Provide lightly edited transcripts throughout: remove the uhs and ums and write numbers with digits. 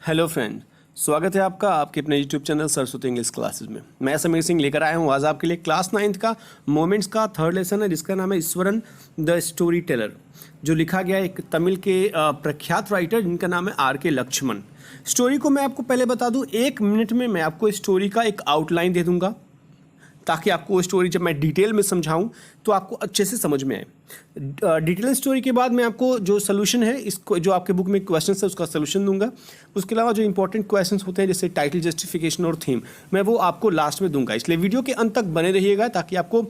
Hello friend, स्वागत है आपका आपके अपने YouTube channel Saraswati English classes में। मैं समीर सिंह लेकर आया हूँ आज आपके लिए क्लास 9th का मोमेंट्स का थर्ड लेसन है, जिसका नाम है ईश्वरन द स्टोरी टेलर, जो लिखा गया है एक तमिल के प्रख्यात राइटर जिनका नाम है आर के लक्ष्मण। स्टोरी को मैं आपको पहले बता दूँ, 1 मिनट में मैं आपको स्टोरी का एक आउटलाइन दे दूँगा ताकि आपको वो स्टोरी जब मैं डिटेल में समझाऊं तो आपको अच्छे से समझ में आए। डिटेल स्टोरी के बाद मैं आपको जो सोल्यूशन है, इसको जो आपके बुक में क्वेश्चन है उसका सोल्यूशन दूंगा। उसके अलावा जो इंपॉर्टेंट क्वेश्चन होते हैं जैसे टाइटल, जस्टिफिकेशन और थीम, मैं वो आपको लास्ट में दूंगा। इसलिए वीडियो के अंत तक बने रहिएगा ताकि आपको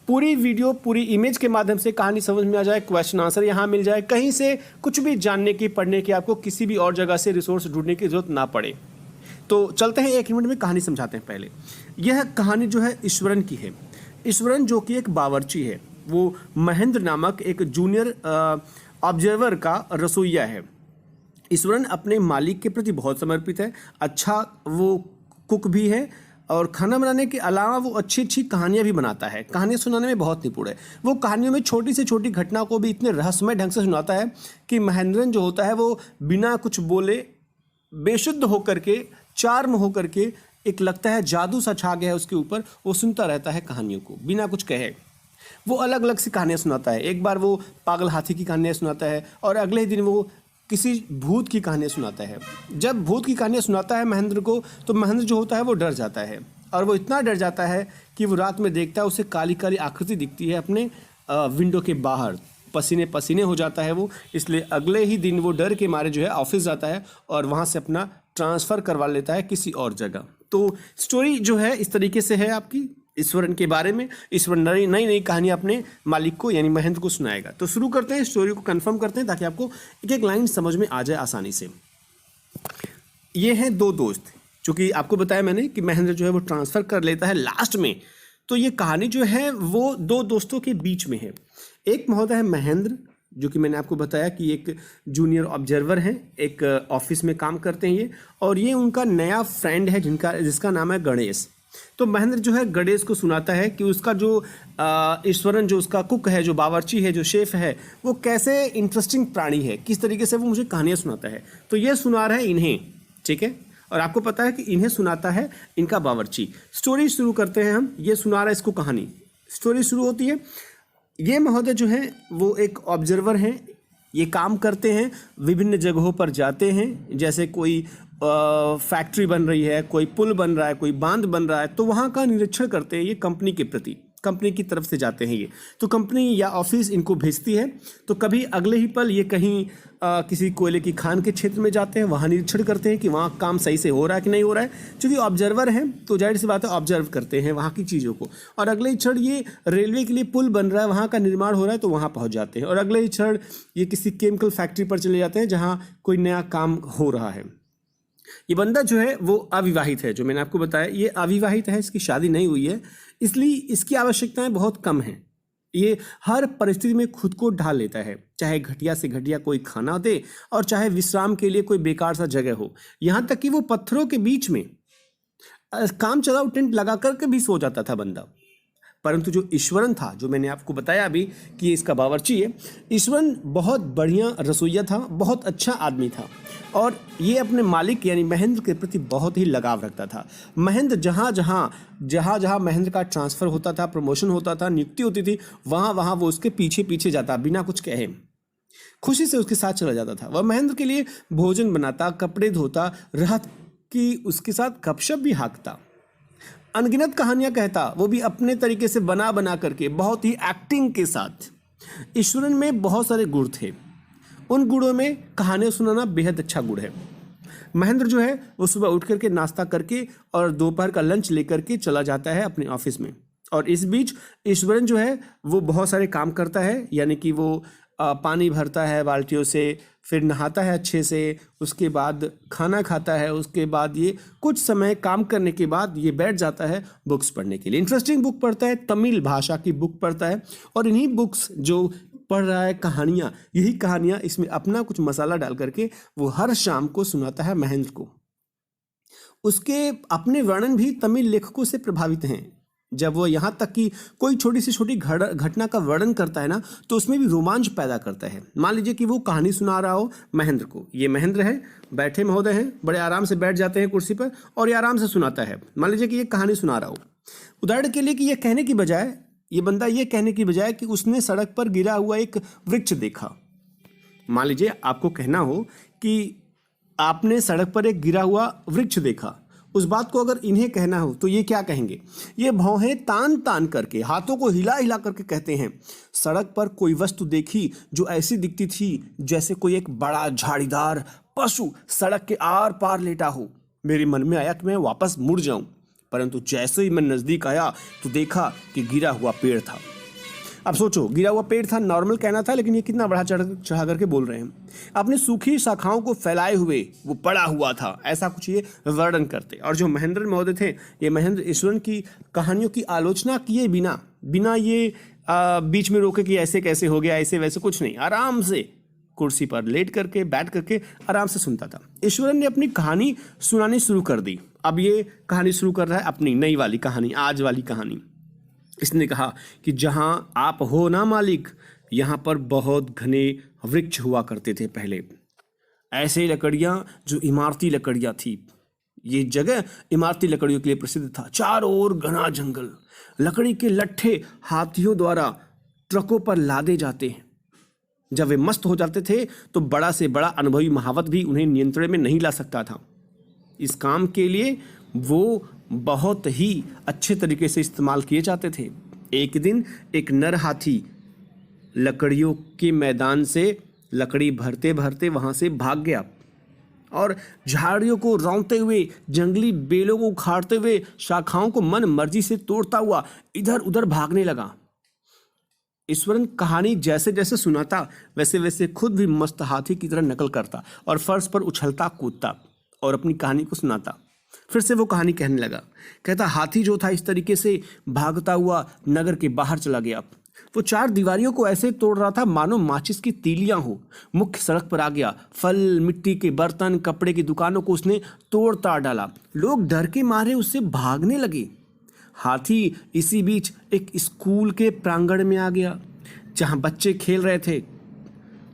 पूरी वीडियो पूरी इमेज के माध्यम से कहानी समझ में आ जाए, क्वेश्चन आंसर यहाँ मिल जाए, कहीं से कुछ भी जानने की पढ़ने की आपको किसी भी और जगह से रिसोर्स ढूंढने की जरूरत ना पड़े। तो चलते हैं, 1 मिनट में कहानी समझाते हैं। पहले यह कहानी जो है ईश्वरन की है। ईश्वरन जो कि एक बावर्ची है, वो महेंद्र नामक एक जूनियर ऑब्जर्वर का रसोइया है। ईश्वरन अपने मालिक के प्रति बहुत समर्पित है, अच्छा वो कुक भी है और खाना बनाने के अलावा वो अच्छी अच्छी कहानियाँ भी बनाता है। कहानियाँ सुनाने में बहुत निपुण है। वो कहानियों में छोटी से छोटी घटना को भी इतने रहस्यमय ढंग से सुनाता है कि महेंद्रन जो होता है वो बिना कुछ बोले बेशुद्ध होकर के, चार्म होकर के, एक लगता है जादू सा छा गया है उसके ऊपर, वो सुनता रहता है कहानियों को बिना कुछ कहे। वो अलग अलग सी कहानियाँ सुनाता है। एक बार वो पागल हाथी की कहानियाँ सुनाता है और अगले ही दिन वो किसी भूत की कहानियाँ सुनाता है। जब भूत की कहानियाँ सुनाता है महेंद्र को, तो महेंद्र जो होता है वो डर जाता है और वो इतना डर जाता है कि वो रात में देखता है उसे काली काली आकृति दिखती है अपने विंडो के बाहर। पसीने पसीने हो जाता है वो, इसलिए अगले ही दिन वो डर के मारे जो है ऑफिस जाता है और वहाँ से अपना ट्रांसफ़र करवा लेता है किसी और जगह। तो स्टोरी जो है इस तरीके से है आपकी ईश्वरन के बारे में। ईश्वरन नई नई कहानी अपने मालिक को यानी महेंद्र को सुनाएगा। तो शुरू करते हैं, स्टोरी को कंफर्म करते हैं ताकि आपको एक एक लाइन समझ में आ जाए आसानी से। ये हैं 2 दोस्त, चूँकि आपको बताया मैंने कि महेंद्र जो है वो ट्रांसफ़र कर लेता है लास्ट में। तो ये कहानी जो है वो 2 दोस्तों के बीच में है। एक महोदय है महेंद्र, जो कि मैंने आपको बताया कि एक जूनियर ऑब्जर्वर हैं, एक ऑफिस में काम करते हैं ये, और ये उनका नया फ्रेंड है जिसका नाम है गणेश। तो महेंद्र जो है गणेश को सुनाता है कि उसका जो ईश्वरन जो उसका कुक है, जो बावर्ची है, जो शेफ है, वो कैसे इंटरेस्टिंग प्राणी है, किस तरीके से वो मुझे कहानियाँ सुनाता है। तो ये सुना रहा है इन्हें, ठीक है, और आपको पता है कि इन्हें सुनाता है इनका बावर्ची। स्टोरी शुरू करते हैं हम। ये सुना रहा है इसको कहानी। स्टोरी शुरू होती है। ये महोदय जो है वो एक ऑब्जर्वर हैं, ये काम करते हैं, विभिन्न जगहों पर जाते हैं, जैसे कोई फैक्ट्री बन रही है, कोई पुल बन रहा है, कोई बांध बन रहा है, तो वहाँ का निरीक्षण करते हैं। ये कंपनी के प्रति, कंपनी की तरफ से जाते हैं ये, तो कंपनी या ऑफिस इनको भेजती है। तो कभी अगले ही पल ये कहीं किसी कोयले की खान के क्षेत्र में जाते हैं, वहाँ निरीक्षण करते हैं कि वहाँ काम सही से हो रहा है कि नहीं हो रहा है। क्योंकि ऑब्जर्वर हैं तो जाहिर सी बात है ऑब्जर्व करते हैं वहाँ की चीज़ों को। और अगले ही क्षण ये रेलवे के लिए पुल बन रहा है, वहाँ का निर्माण हो रहा है, तो वहाँ पहुँच जाते हैं। और अगले ही क्षण ये किसी केमिकल फैक्ट्री पर चले जाते हैं जहाँ कोई नया काम हो रहा है। ये बंदा जो है वो अविवाहित है, जो मैंने आपको बताया ये अविवाहित है, इसकी शादी नहीं हुई है, इसलिए इसकी आवश्यकताएं बहुत कम हैं। ये हर परिस्थिति में खुद को ढाल लेता है, चाहे घटिया से घटिया कोई खाना दे और चाहे विश्राम के लिए कोई बेकार सा जगह हो। यहाँ तक कि वो पत्थरों के बीच में काम चलाऊ टेंट लगा करके भी सो जाता था बंदा। परंतु जो ईश्वरन था, जो मैंने आपको बताया अभी कि ये इसका बावर्ची है, ईश्वरन बहुत बढ़िया रसोइया था, बहुत अच्छा आदमी था और ये अपने मालिक यानी महेंद्र के प्रति बहुत ही लगाव रखता था। महेंद्र जहाँ जहाँ महेंद्र का ट्रांसफ़र होता था, प्रमोशन होता था, नियुक्ति होती थी, वहाँ वो उसके पीछे पीछे जाता, बिना कुछ कहे खुशी से उसके साथ चला जाता था। वह महेंद्र के लिए भोजन बनाता, कपड़े धोता, रात की उसके साथ गपशप भी हाँकता, अनगिनत कहानियां कहता, वो भी अपने तरीके से बना बना करके, बहुत ही एक्टिंग के साथ। ईश्वरन में बहुत सारे गुण थे, उन गुणों में कहानियां सुनाना बेहद अच्छा गुण है। महेंद्र जो है वो सुबह उठ करके नाश्ता करके और दोपहर का लंच लेकर के चला जाता है अपने ऑफिस में। और इस बीच ईश्वरन जो है वो बहुत सारे काम करता है, यानी कि वो पानी भरता है बाल्टियों से, फिर नहाता है अच्छे से, उसके बाद खाना खाता है, उसके बाद ये कुछ समय काम करने के बाद ये बैठ जाता है बुक्स पढ़ने के लिए। इंटरेस्टिंग बुक पढ़ता है, तमिल भाषा की बुक पढ़ता है और इन्हीं बुक्स जो पढ़ रहा है कहानियाँ, यही कहानियाँ इसमें अपना कुछ मसाला डाल करके वो हर शाम को सुनाता है महेंद्र को। उसके अपने वर्णन भी तमिल लेखकों से प्रभावित हैं। जब वो यहाँ तक कि कोई छोटी से छोटी घटना का वर्णन करता है ना, तो उसमें भी रोमांच पैदा करता है। मान लीजिए कि वो कहानी सुना रहा हो महेंद्र को। ये महेंद्र है, बैठे महोदय हैं, बड़े आराम से बैठ जाते हैं कुर्सी पर और ये आराम से सुनाता है। मान लीजिए कि ये कहानी सुना रहा हो, उदाहरण के लिए कि ये कहने की बजाय, ये बंदा ये कहने की बजाय कि उसने सड़क पर गिरा हुआ एक वृक्ष देखा। मान लीजिए आपको कहना हो कि आपने सड़क पर एक गिरा हुआ वृक्ष देखा, उस बात को अगर इन्हें कहना हो तो ये क्या कहेंगे? ये भौहें तान तान करके, हाथों को हिला हिला करके कहते हैं, सड़क पर कोई वस्तु देखी जो ऐसी दिखती थी जैसे कोई एक बड़ा झाड़ीदार पशु सड़क के आर पार लेटा हो। मेरे मन में आया कि मैं वापस मुड़ जाऊं, परंतु जैसे ही मैं नजदीक आया तो देखा कि गिरा हुआ पेड़ था। अब सोचो, गिरा हुआ पेड़ था, नॉर्मल कहना था, लेकिन ये कितना बड़ा चढ़ा करके बोल रहे हैं। अपनी सूखी शाखाओं को फैलाए हुए वो पड़ा हुआ था, ऐसा कुछ ये वर्णन करते। और जो महेंद्र महोदय थे, ये महेंद्र ईश्वरन की कहानियों की आलोचना किए बिना ये बीच में रोके कि ऐसे कैसे हो गया, ऐसे वैसे कुछ नहीं, आराम से कुर्सी पर लेट करके बैठ करके आराम से सुनता था। ईश्वरन ने अपनी कहानी सुनानी शुरू कर दी। अब ये कहानी शुरू कर रहा है अपनी नई वाली कहानी, आज वाली कहानी। इसने कहा कि जहां आप हो ना मालिक, यहाँ पर बहुत घने वृक्ष हुआ करते थे पहले, ऐसे लकड़ियाँ जो इमारती लकड़ियाँ थी। ये जगह इमारती लकड़ियों के लिए प्रसिद्ध था। चारों ओर घना जंगल, लकड़ी के लट्ठे हाथियों द्वारा ट्रकों पर लादे जाते हैं। जब वे मस्त हो जाते थे तो बड़ा से बड़ा अनुभवी महावत भी उन्हें नियंत्रण में नहीं ला सकता था। इस काम के लिए वो बहुत ही अच्छे तरीके से इस्तेमाल किए जाते थे। एक दिन एक नर हाथी लकड़ियों के मैदान से लकड़ी भरते भरते वहाँ से भाग गया और झाड़ियों को रौंदते हुए, जंगली बेलों को उखाड़ते हुए, शाखाओं को मन मर्जी से तोड़ता हुआ इधर उधर भागने लगा। ईश्वरन कहानी जैसे जैसे सुनाता वैसे वैसे खुद भी मस्त हाथी की तरह नकल करता और फर्श पर उछलता कूदता और अपनी कहानी को सुनाता। फिर से वो कहानी कहने लगा। कहता, हाथी जो था इस तरीके से भागता हुआ नगर के बाहर चला गया। वो चार दीवारियों को ऐसे तोड़ रहा था मानो माचिस की तीलियां हो। मुख्य सड़क पर आ गया। फल, मिट्टी के बर्तन, कपड़े की दुकानों को उसने तोड़ ताड़ डाला। लोग डर के मारे उससे भागने लगे। हाथी इसी बीच एक स्कूल के प्रांगण में आ गया जहां बच्चे खेल रहे थे।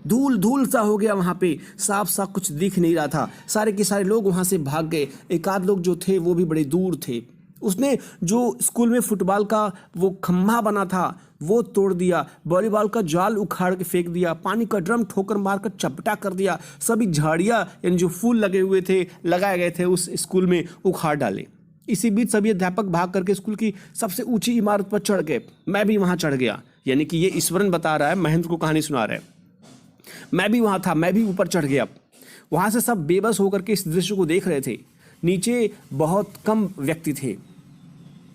धूल धूल सा हो गया वहाँ पे, साफ साफ कुछ दिख नहीं रहा था। सारे के सारे लोग वहाँ से भाग गए। एक आध लोग जो थे वो भी बड़े दूर थे। उसने जो स्कूल में फुटबॉल का वो खम्भा बना था वो तोड़ दिया, वॉलीबॉल का जाल उखाड़ के फेंक दिया, पानी का ड्रम ठोकर मारकर चपटा कर दिया, सभी झाड़ियाँ यानी जो फूल लगे हुए थे, लगाए गए थे उस स्कूल में, उखाड़ डाले। इसी बीच सभी अध्यापक भाग करके स्कूल की सबसे ऊंची इमारत पर चढ़ गए। मैं भी वहाँ चढ़ गया। यानी कि ये ईश्वरन बता रहा है, महेंद्र को कहानी सुना रहा है। मैं भी वहाँ था, मैं भी ऊपर चढ़ गया। वहाँ से सब बेबस होकर के इस दृश्य को देख रहे थे। नीचे बहुत कम व्यक्ति थे।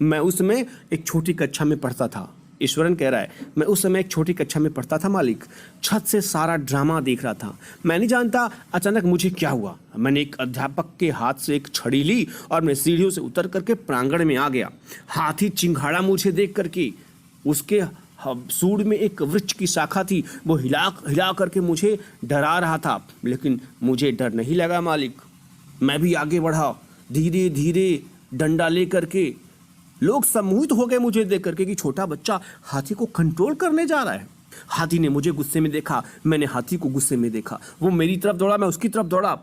मैं उस समय एक छोटी कक्षा में पढ़ता था। ईश्वरन कह रहा है, मैं उस समय एक छोटी कक्षा में पढ़ता था मालिक। छत से सारा ड्रामा देख रहा था। मैं नहीं जानता अचानक मुझे क्या हुआ। मैंने एक अध्यापक के हाथ से एक छड़ी ली और मैं सीढ़ियों से उतर करके प्रांगण में आ गया। हाथी चिंघाड़ा मुझे देख करके, उसके सूंड में एक वृक्ष की शाखा थी, वो हिला करके मुझे डरा रहा था, लेकिन मुझे डर नहीं लगा मालिक। मैं भी आगे बढ़ा, धीरे धीरे डंडा ले करके। लोग सम्मोहित हो गए मुझे देख करके कि छोटा बच्चा हाथी को कंट्रोल करने जा रहा है। हाथी ने मुझे गुस्से में देखा, मैंने हाथी को गुस्से में देखा। वो मेरी तरफ दौड़ा, मैं उसकी तरफ दौड़ा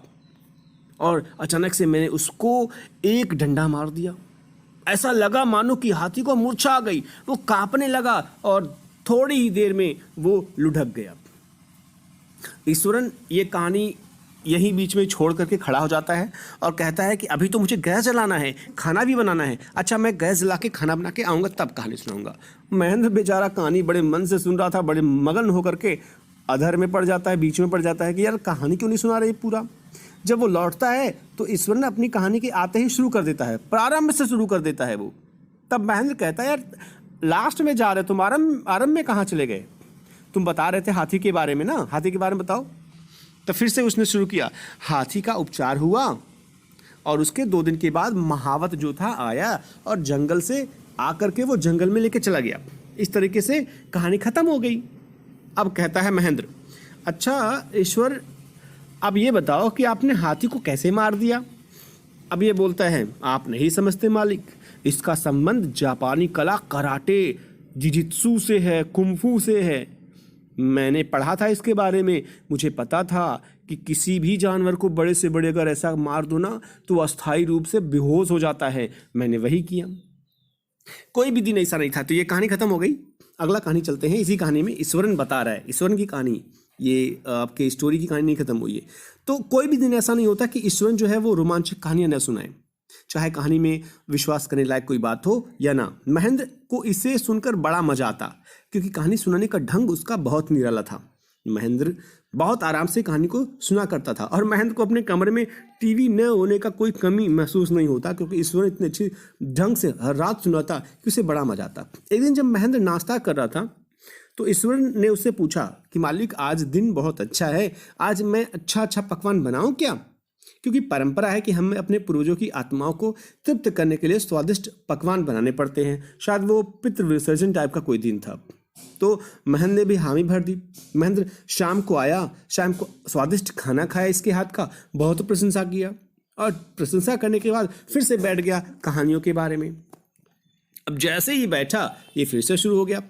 और अचानक से मैंने उसको एक डंडा मार दिया। ऐसा लगा मानो कि हाथी को मूर्छा आ गई। वो कांपने लगा और थोड़ी ही देर में वो लुढ़क गया। ईश्वरन ये कहानी यहीं बीच में छोड़ करके खड़ा हो जाता है और कहता है कि अभी तो मुझे गैस जलाना है, खाना भी बनाना है। अच्छा, मैं गैस जला के खाना बना के आऊँगा तब कहानी सुनाऊंगा। महेंद्र बेचारा कहानी बड़े मन से सुन रहा था, बड़े मगन होकर के अधर में पड़ जाता है, बीच में पड़ जाता है कि यार कहानी क्यों नहीं सुना रही पूरा। जब वो लौटता है तो ईश्वर ने अपनी कहानी के आते ही शुरू कर देता है, प्रारंभ से शुरू कर देता है वो। तब महेंद्र कहता है, यार लास्ट में जा रहे तुम, आरंभ में कहाँ चले गए? तुम बता रहे थे हाथी के बारे में ना, हाथी के बारे में बताओ। तो फिर से उसने शुरू किया। हाथी का उपचार हुआ और उसके 2 दिन के बाद महावत जो था आया और जंगल से आकर के वो जंगल में लेके चला गया। इस तरीके से कहानी खत्म हो गई। अब कहता है महेंद्र, अच्छा ईश्वर, अब ये बताओ कि आपने हाथी को कैसे मार दिया? अब ये बोलता है, आप नहीं समझते मालिक, इसका संबंध जापानी कला कराटे जिजित्सु से है, कुंफू से है। मैंने पढ़ा था इसके बारे में, मुझे पता था कि किसी भी जानवर को बड़े से बड़े अगर ऐसा मार दो ना तो वो अस्थायी रूप से बेहोश हो जाता है। मैंने वही किया। कोई भी दिन ऐसा नहीं था। तो ये कहानी खत्म हो गई। अगला कहानी चलते हैं। इसी कहानी में ईश्वरन बता रहा है, ईश्वरन की कहानी, ये आपके स्टोरी की कहानी नहीं खत्म हुई है। तो कोई भी दिन ऐसा नहीं होता कि ईश्वरन जो है वो रोमांचक कहानियां न सुनाए, चाहे कहानी में विश्वास करने लायक कोई बात हो या ना। महेंद्र को इसे सुनकर बड़ा मजा आता, क्योंकि कहानी सुनाने का ढंग उसका बहुत निराला था। महेंद्र बहुत आराम से कहानी को सुना करता था और महेंद्र को अपने कमरे में टीवी न होने का कोई कमी महसूस नहीं होता, क्योंकि ईश्वरन इतने अच्छे ढंग से हर रात सुनाता कि उसे बड़ा मजा आता। एक दिन जब महेंद्र नाश्ता कर रहा था तो ईश्वरन ने उससे पूछा कि मालिक, आज दिन बहुत अच्छा है, आज मैं अच्छा पकवान बनाऊं क्या? क्योंकि परंपरा है कि हमें अपने पूर्वजों की आत्माओं को तृप्त करने के लिए स्वादिष्ट पकवान बनाने पड़ते हैं। शायद वो पितृ विसर्जन टाइप का कोई दिन था। तो महेंद्र ने भी हामी भर दी। महेंद्र शाम को आया, शाम को स्वादिष्ट खाना खाया इसके हाथ का, बहुत प्रशंसा किया और प्रशंसा करने के बाद फिर से बैठ गया कहानियों के बारे में। अब जैसे ही बैठा ये फिर से शुरू हो गया।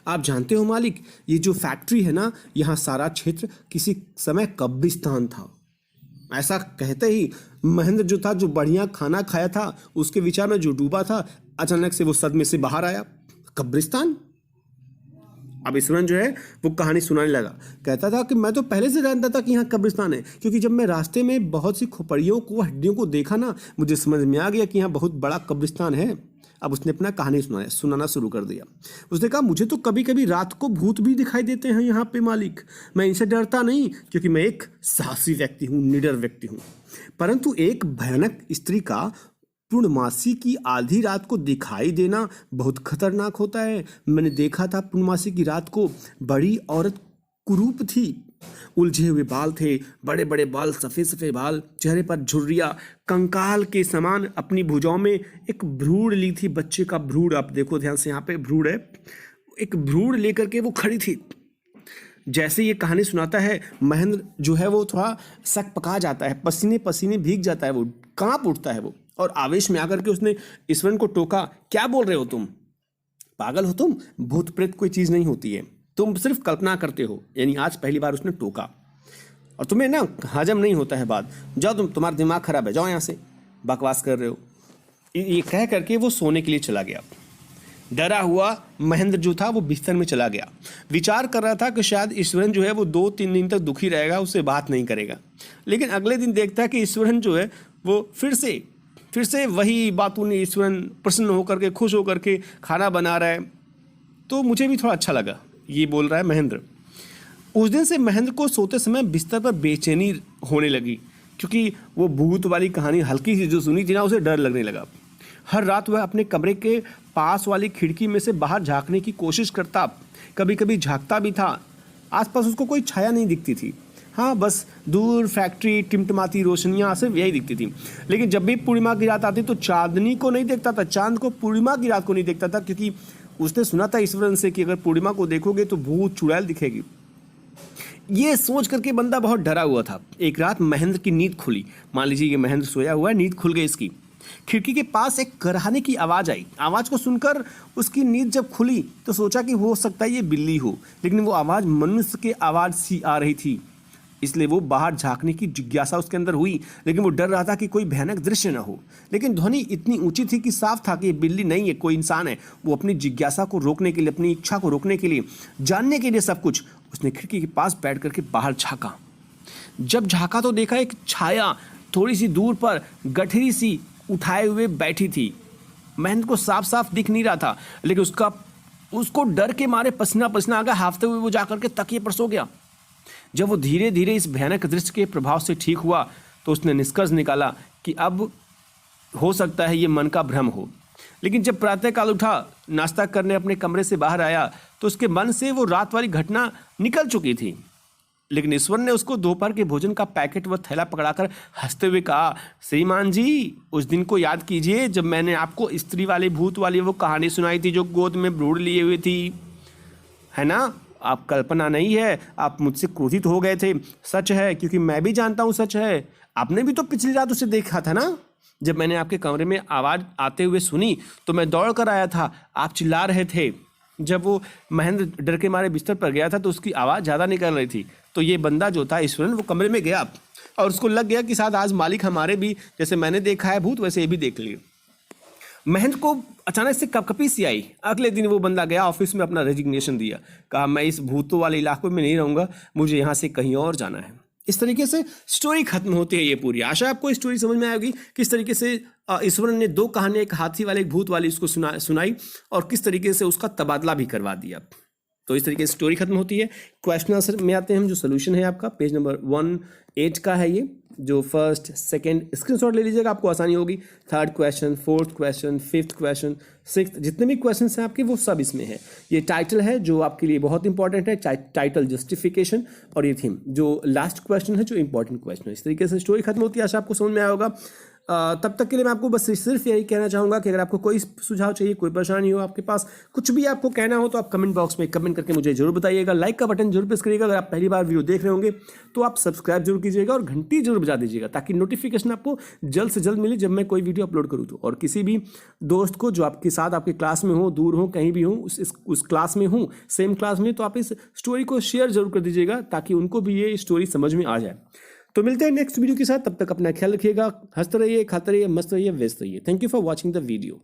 आप जानते हो मालिक, ये जो फैक्ट्री है ना, यहाँ सारा क्षेत्र किसी समय कब्रिस्तान था। ऐसा कहते ही महेंद्र जो था, जो बढ़िया खाना खाया था, उसके विचार में जो डूबा था, अचानक से वो सदमे से बाहर आया। कब्रिस्तान? अब ईश्वरन जो है वो कहानी सुनाने लगा। कहता था कि मैं तो पहले से जानता था कि यहाँ कब्रिस्तान है, क्योंकि जब मैं रास्ते में बहुत सी खोपड़ियों को, हड्डियों को देखा ना, मुझे समझ में आ गया कि यहाँ बहुत बड़ा कब्रिस्तान है। अब उसने अपना कहानी सुनाना शुरू कर दिया। उसने कहा, मुझे तो कभी कभी रात को भूत भी दिखाई देते हैं यहाँ पे मालिक। मैं इनसे डरता नहीं, क्योंकि मैं एक साहसी व्यक्ति हूँ, निडर व्यक्ति हूँ। परंतु एक भयानक स्त्री का पूर्णमासी की आधी रात को दिखाई देना बहुत खतरनाक होता है। मैंने देखा था पूर्णमासी की रात को, बड़ी औरत कुरूप थी, उलझे हुए बाल थे, बड़े बड़े बाल, सफ़ेद सफ़ेद बाल, चेहरे पर झुर्रियाँ, कंकाल के समान। अपनी भुजाओं में एक भ्रूण ली थी, बच्चे का भ्रूण। आप देखो ध्यान से, यहाँ पे भ्रूण है, एक भ्रूण लेकर के वो खड़ी थी। जैसे ये कहानी सुनाता है, महेंद्र जो है वो थोड़ा सक पका जाता है, पसीने पसीने भीग जाता है, वो कांप उठता है वो, और आवेश में आकर के उसने ईश्वरन को टोका, क्या बोल रहे हो तुम? पागल हो तुम? भूत प्रेत कोई चीज़ नहीं होती है, तुम सिर्फ कल्पना करते हो। यानी आज पहली बार उसने टोका, और तुम्हें ना हजम नहीं होता है बात। जाओ, तुम्हारा दिमाग खराब है, जाओ यहाँ से, बकवास कर रहे हो। ये कह करके वो सोने के लिए चला गया। डरा हुआ महेंद्र जो था वो बिस्तर में चला गया। विचार कर रहा था कि शायद ईश्वरन जो है वो 2-3 दिन तक दुखी रहेगा, उससे बात नहीं करेगा। लेकिन अगले दिन देखता है कि ईश्वरन जो है वो फिर से वही बातों ने, ईश्वरन प्रसन्न होकर के, खुश होकर के खाना बना रहा है। तो मुझे भी थोड़ा अच्छा लगा, ये बोल रहा है महेंद्र। उस दिन से महेंद्र को सोते समय बिस्तर पर बेचैनी होने लगी, क्योंकि वो भूत वाली कहानी हल्की सी जो सुनी थी ना, उसे डर लगने लगा। हर रात वह अपने कमरे के पास वाली खिड़की में से बाहर झांकने की कोशिश करता, कभी कभी झांकता भी था। आसपास उसको कोई छाया नहीं दिखती थी। हाँ, बस दूर फैक्ट्री, टिमटिमाती रोशनियाँ, सिर्फ यही दिखती थी। लेकिन जब भी पूर्णिमा की रात आती तो चांदनी को नहीं देखता था, चांद को, पूर्णिमा की रात को नहीं देखता था, क्योंकि उसने सुना था ईश्वरन से कि अगर पूर्णिमा को देखोगे तो भूत चुड़ैल दिखेगी। ये सोच करके बंदा बहुत डरा हुआ था। एक रात महेंद्र की नींद खुली। मान लीजिए ये महेंद्र सोया हुआ है, नींद खुल गई इसकी। खिड़की के पास एक कराहने की आवाज़ आई। आवाज़ को सुनकर उसकी नींद जब खुली तो सोचा कि हो सकता है ये बिल्ली हो, लेकिन वो आवाज़ मनुष्य की आवाज़ सी आ रही थी। इसलिए वो बाहर झांकने की जिज्ञासा उसके अंदर हुई, लेकिन वो डर रहा था कि कोई भयानक दृश्य न हो। लेकिन ध्वनि इतनी ऊंची थी कि साफ था कि ये बिल्ली नहीं है, कोई इंसान है। वो अपनी जिज्ञासा को रोकने के लिए, अपनी इच्छा को रोकने के लिए, जानने के लिए सब कुछ, उसने खिड़की के पास बैठ करके बाहर झाँका। जब झाँका तो देखा एक छाया थोड़ी सी दूर पर गठरी सी उठाए हुए बैठी थी। महेंद्र को साफ साफ दिख नहीं रहा था, लेकिन उसको डर के मारे पसीना पसीना आ गया। हाफते हुए वो जाकर के तकिए पर सो गया। जब वो धीरे धीरे इस भयानक दृश्य के प्रभाव से ठीक हुआ तो उसने निष्कर्ष निकाला कि अब हो सकता है ये मन का भ्रम हो। लेकिन जब प्रातःकाल उठा, नाश्ता करने अपने कमरे से बाहर आया तो उसके मन से वो रात वाली घटना निकल चुकी थी। लेकिन ईश्वर ने उसको दोपहर के भोजन का पैकेट व थैला पकड़ाकर हंसते हुए कहा, श्रीमान जी, उस दिन को याद कीजिए जब मैंने आपको स्त्री वाले भूत वाली वो कहानी सुनाई थी जो गोद में भ्रूण लिए हुए थी, है ना? आप कल्पना नहीं है, आप मुझसे क्रोधित हो गए थे। सच है, क्योंकि मैं भी जानता हूँ सच है। आपने भी तो पिछली रात उसे देखा था ना। जब मैंने आपके कमरे में आवाज़ आते हुए सुनी तो मैं दौड़ कर आया था, आप चिल्ला रहे थे। जब वो महेंद्र डर के मारे बिस्तर पर गया था तो उसकी आवाज़ ज़्यादा निकल रही थी। तो ये बंदा जो था ईश्वरन, वो कमरे में गया और उसको लग गया कि शायद आज मालिक हमारे भी, जैसे मैंने देखा है भूत, वैसे ये भी देख लिए। महेंद्र को अचानक से कपकपी सी आई। अगले दिन वो बंदा गया ऑफिस में, अपना रेजिग्नेशन दिया, कहा मैं इस भूतों वाले इलाकों में नहीं रहूँगा, मुझे यहाँ से कहीं और जाना है। इस तरीके से स्टोरी खत्म होती है ये पूरी। आशा आपको स्टोरी समझ में आएगी, किस तरीके से ईश्वरन ने दो कहानियाँ, एक हाथी वाले एक भूत वाली, उसको सुनाई और किस तरीके से उसका तबादला भी करवा दिया। तो इस तरीके से स्टोरी खत्म होती है। क्वेश्चन आंसर में आते हैं हम। जो सोल्यूशन है आपका पेज नंबर 108 का है ये, जो फर्स्ट सेकंड स्क्रीनशॉट ले लीजिएगा, आपको आसानी होगी। Third question, fourth question, fifth question, sixth, जितने भी क्वेश्चन हैं आपके वो सब इसमें है। ये टाइटल है जो आपके लिए बहुत इंपॉर्टेंट है, टाइटल जस्टिफिकेशन, और ये थीम जो लास्ट क्वेश्चन है जो इंपॉर्टेंट क्वेश्चन है। इस तरीके से स्टोरी खत्म होती है। आशा आपको समझ में आया होगा। तब तक के लिए मैं आपको बस सिर्फ यही कहना चाहूँगा कि अगर आपको कोई सुझाव चाहिए, कोई परेशानी हो आपके पास, कुछ भी आपको कहना हो तो आप कमेंट बॉक्स में कमेंट करके मुझे जरूर बताइएगा। लाइक का बटन जरूर प्रेस करिएगा। अगर आप पहली बार वीडियो देख रहे होंगे तो आप सब्सक्राइब जरूर कीजिएगा और घंटी जरूर बजा दीजिएगा, ताकि नोटिफिकेशन आपको जल्द से जल्द मिले जब मैं कोई वीडियो अपलोड करूँ तो। और किसी भी दोस्त को जो आपके साथ आपके क्लास में हो, दूर हो, कहीं भी हो, उस क्लास में हो, सेम क्लास में, तो आप इस स्टोरी को शेयर जरूर कर दीजिएगा, ताकि उनको भी ये स्टोरी समझ में आ जाए। तो मिलते हैं नेक्स्ट वीडियो के साथ। तब तक अपना ख्याल रखिएगा, हंसते रहिए, खाते रहिए, मस्त रहिए, व्यस्त रहिए। Thank you for watching the video.